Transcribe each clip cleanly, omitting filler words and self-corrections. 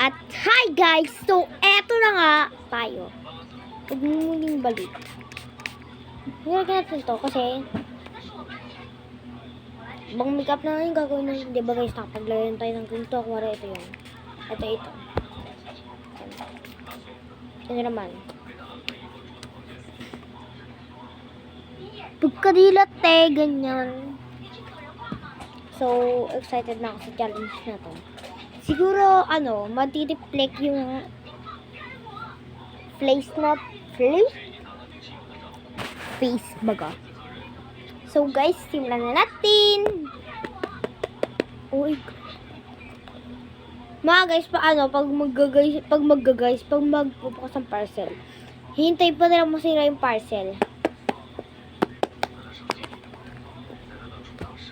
At hi guys! So, eto na nga tayo. Pagmuling balik. Nilagyan natin to kasi bang makeup na nga yung gagawin natin. Diba guys, nakapaglagyan tayo ng ganito. Kuwari ito yun. Ito. Ito naman. Pagkadilat ganyan. So, excited na ako sa challenge na to. Siguro, matitiplik yung face baga. So, guys, simulan na natin. Uy. Mga guys, pag magbubukas ng parcel, hintay pa nila masira yung parcel.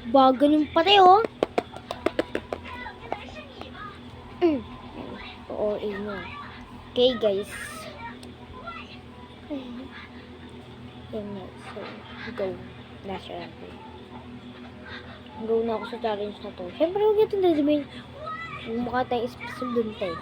Bago yung patay, oh. Oo, ino. Okay, guys. Yan na. So, go. Nasa natin. Go na ako sa challenge na to. Siyempre, huwag natin dadamay. Mukha tayong special dun tayo.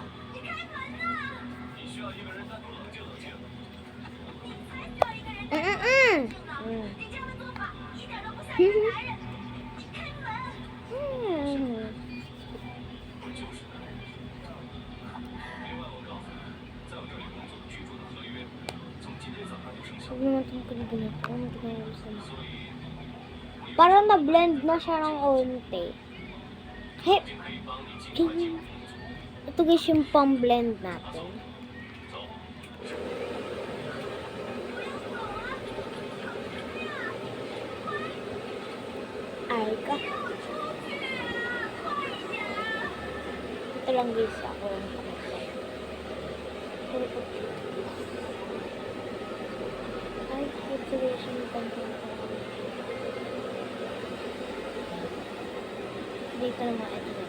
Parang na-blend na siya ng onte. Hey, ito guys yung pang-blend natin. Ay ka. Ito lang guys ako. Ay, saturation content. Dito naman ito.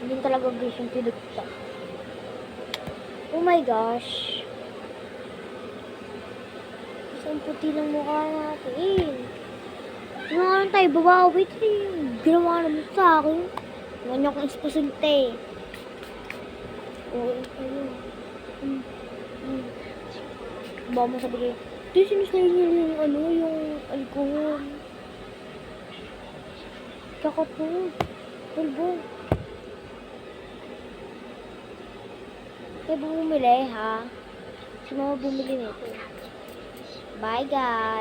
Hindi talaga guys yung pinagta. Oh my gosh. Isang puti ng mukha natin. Ginawa tayo babawi. Ginawa naman sa akin. Ginawa niyo akong espasante. Oo, ayun. Baka mo sabi kayo, di sinusayin niyo yung alcohol. Tsaka po. Tulbo. Kaya bumili ha. Si mama bumili nito. Bye guys.